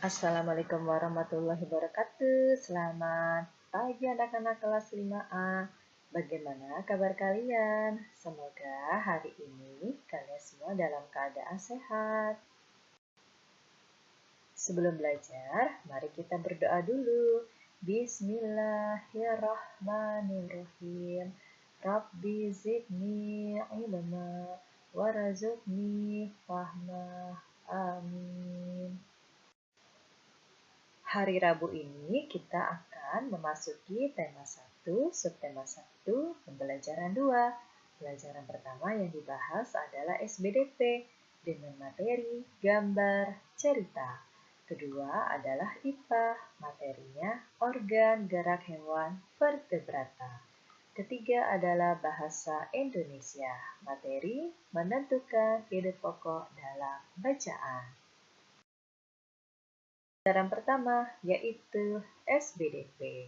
Assalamualaikum warahmatullahi wabarakatuh. Selamat pagi anak-anak kelas 5A. Bagaimana kabar kalian? Semoga hari ini kalian semua dalam keadaan sehat. Sebelum belajar, mari kita berdoa dulu. Bismillahirrahmanirrahim. Rabbi zidni ilma warzuqni fahma. Amin. Hari Rabu ini kita akan memasuki tema 1, subtema 1, pembelajaran 2. Pelajaran pertama yang dibahas adalah SBDP dengan materi gambar cerita. Kedua adalah IPA, materinya organ gerak hewan vertebrata. Ketiga adalah bahasa Indonesia, materi menentukan ide pokok dalam bacaan. Pelajaran pertama yaitu SBDP.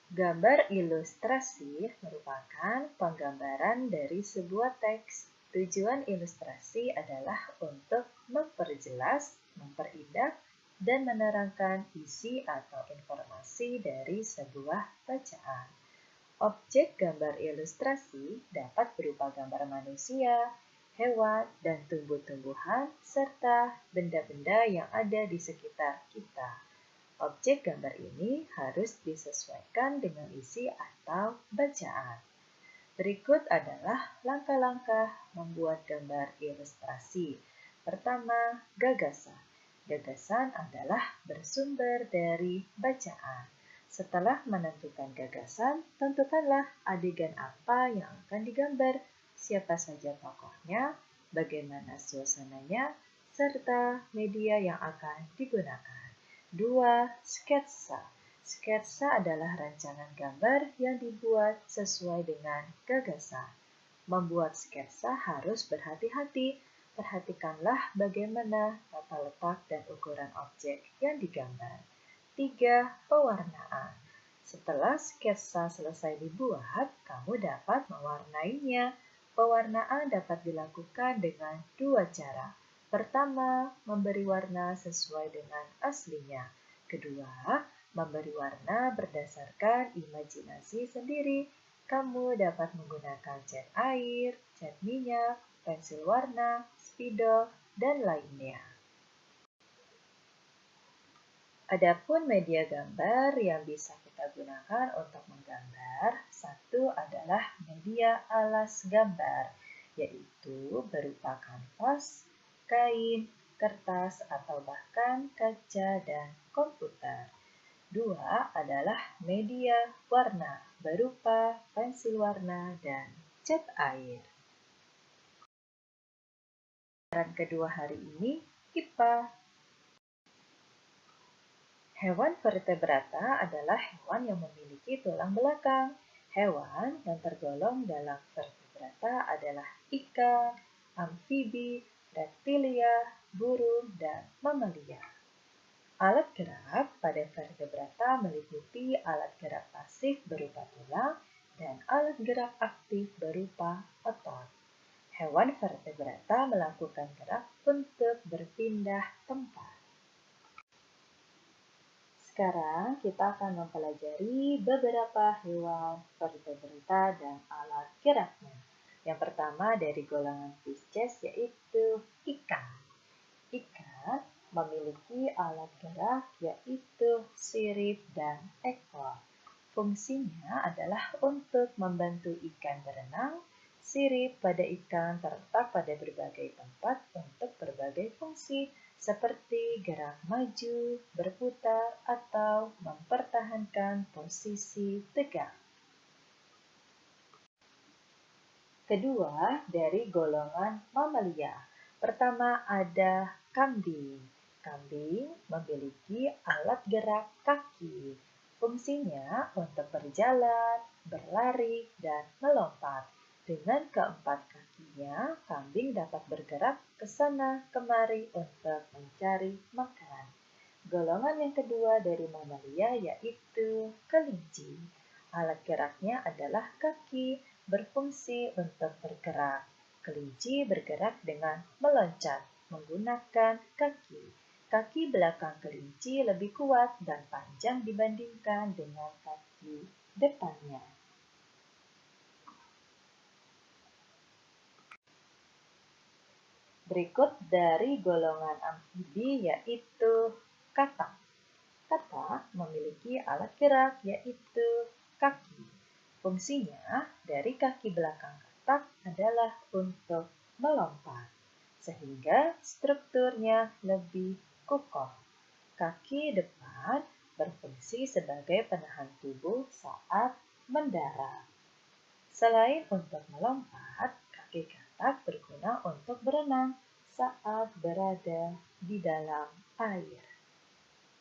Gambar ilustrasi merupakan penggambaran dari sebuah teks. Tujuan ilustrasi adalah untuk memperjelas, memperindah, dan menerangkan isi atau informasi dari sebuah bacaan. Objek gambar ilustrasi dapat berupa gambar manusia, hewan, dan tumbuh-tumbuhan, serta benda-benda yang ada di sekitar kita. Objek gambar ini harus disesuaikan dengan isi atau bacaan. Berikut adalah langkah-langkah membuat gambar ilustrasi. Pertama, gagasan. Gagasan adalah bersumber dari bacaan. Setelah menentukan gagasan, tentukanlah adegan apa yang akan digambar, siapa saja tokohnya, bagaimana suasananya, serta media yang akan digunakan. 2. Sketsa. Sketsa adalah rancangan gambar yang dibuat sesuai dengan gagasan. Membuat sketsa harus berhati-hati. Perhatikanlah bagaimana tata letak dan ukuran objek yang digambar. 3. Pewarnaan. Setelah sketsa selesai dibuat, kamu dapat mewarnainya. Pewarnaan dapat dilakukan dengan dua cara. Pertama, memberi warna sesuai dengan aslinya. Kedua, memberi warna berdasarkan imajinasi sendiri. Kamu dapat menggunakan cat air, cat minyak, pensil warna, spidol, dan lainnya. Adapun media gambar yang bisa kita gunakan untuk menggambar, satu adalah media alas gambar, yaitu berupa kanvas, kain, kertas, atau bahkan kaca dan komputer. Dua adalah media warna, berupa pensil warna dan cat air. Pelajaran kedua hari ini, IPA. Hewan vertebrata adalah hewan yang memiliki tulang belakang. Hewan yang tergolong dalam vertebrata adalah ikan, amfibi, reptilia, burung, dan mamalia. Alat gerak pada vertebrata meliputi alat gerak pasif berupa tulang dan alat gerak aktif berupa otot. Hewan vertebrata melakukan gerak untuk berpindah tempat. Sekarang kita akan mempelajari beberapa hewan vertebrata dan alat geraknya. Yang pertama dari golongan Pisces yaitu ikan. Ikan memiliki alat gerak yaitu sirip dan ekor. Fungsinya adalah untuk membantu ikan berenang. Sirip pada ikan terletak pada berbagai tempat untuk berbagai fungsi, seperti gerak maju, berputar, atau mempertahankan posisi tegak. Kedua, dari golongan mamalia. Pertama ada kambing. Kambing memiliki alat gerak kaki. Fungsinya untuk berjalan, berlari, dan melompat. Dengan keempat kakinya, kambing dapat bergerak ke sana kemari untuk mencari makan. Golongan yang kedua dari mamalia yaitu kelinci. Alat geraknya adalah kaki, berfungsi untuk bergerak. Kelinci bergerak dengan meloncat. menggunakan kaki. Kaki belakang kelinci lebih kuat dan panjang dibandingkan dengan kaki depannya. Berikut dari golongan amfibi yaitu katak. Katak memiliki alat gerak yaitu kaki. Fungsinya dari kaki belakang katak adalah untuk melompat, sehingga strukturnya lebih kokoh. Kaki depan berfungsi sebagai penahan tubuh saat mendarat. Selain untuk melompat, kaki katak berguna untuk berenang saat berada di dalam air.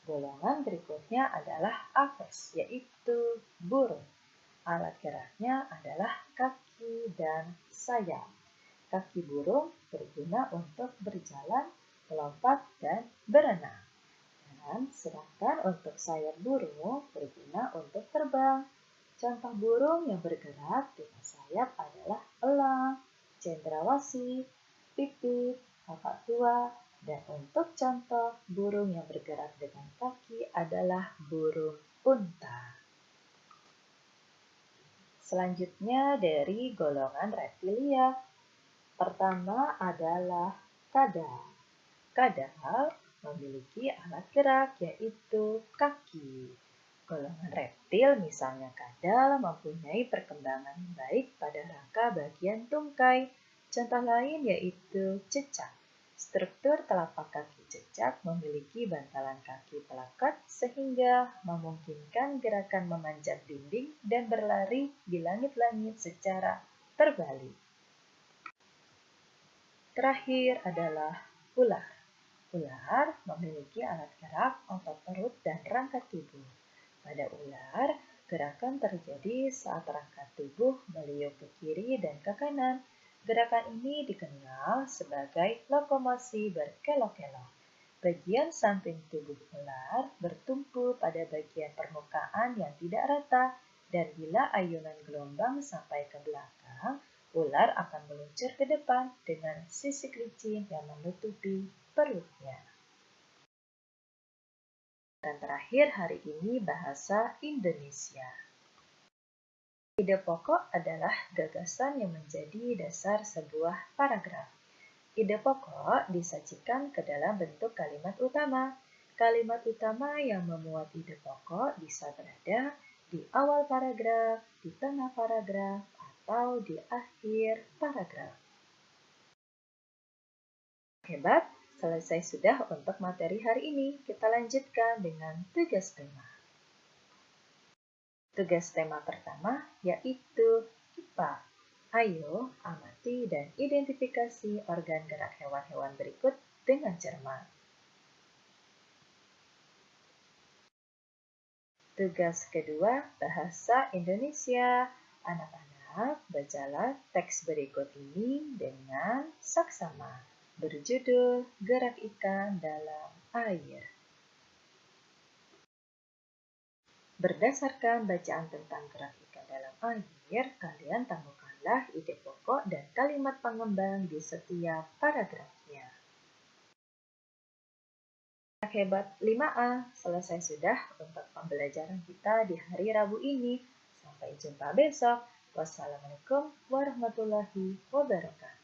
Golongan berikutnya adalah aves, yaitu burung. Alat geraknya adalah kaki dan sayap. Kaki burung berguna untuk berjalan, melompat, dan berenang. Dan sedangkan untuk sayap burung berguna untuk terbang. Contoh burung yang bergerak dengan sayap adalah elang, cendrawasih, pipit, kakak tua, dan untuk contoh burung yang bergerak dengan kaki adalah burung unta. Selanjutnya dari golongan reptilia. Pertama adalah kadal. Kadal memiliki alat gerak yaitu kaki. Golongan reptil misalnya kadal mempunyai perkembangan baik pada rangka bagian tungkai. Contoh lain yaitu cecak. Struktur telapak kaki cecak memiliki bantalan kaki pelekat sehingga memungkinkan gerakan memanjat dinding dan berlari di langit-langit secara terbalik. Terakhir adalah ular. Ular memiliki alat gerak otot perut dan rangka tubuh. Pada ular, gerakan terjadi saat rangka tubuh meliuk ke kiri dan ke kanan. Gerakan ini dikenal sebagai lokomosi berkelok-kelok. Bagian samping tubuh ular bertumpu pada bagian permukaan yang tidak rata, dan bila ayunan gelombang sampai ke belakang, ular akan meluncur ke depan dengan sisik licin yang menutupi perutnya. Dan terakhir hari ini bahasa Indonesia. Ide pokok adalah gagasan yang menjadi dasar sebuah paragraf. Ide pokok disajikan ke dalam bentuk kalimat utama. Kalimat utama yang memuat ide pokok bisa berada di awal paragraf, di tengah paragraf, atau di akhir paragraf. Hebat, selesai sudah untuk materi hari ini. Kita lanjutkan dengan tugas tema. Tugas tema pertama yaitu IPA. Ayo amati dan identifikasi organ gerak hewan-hewan berikut dengan cermat. Tugas kedua, bahasa Indonesia. Anak-anak, bacalah teks berikut ini dengan saksama. Berjudul Gerak Ikan dalam Air. Berdasarkan bacaan tentang gerak ikan dalam air, kalian temukanlah ide pokok dan kalimat pengembang di setiap paragrafnya. Anak hebat 5A, selesai sudah untuk pembelajaran kita di hari Rabu ini. Sampai jumpa besok. Wassalamualaikum warahmatullahi wabarakatuh.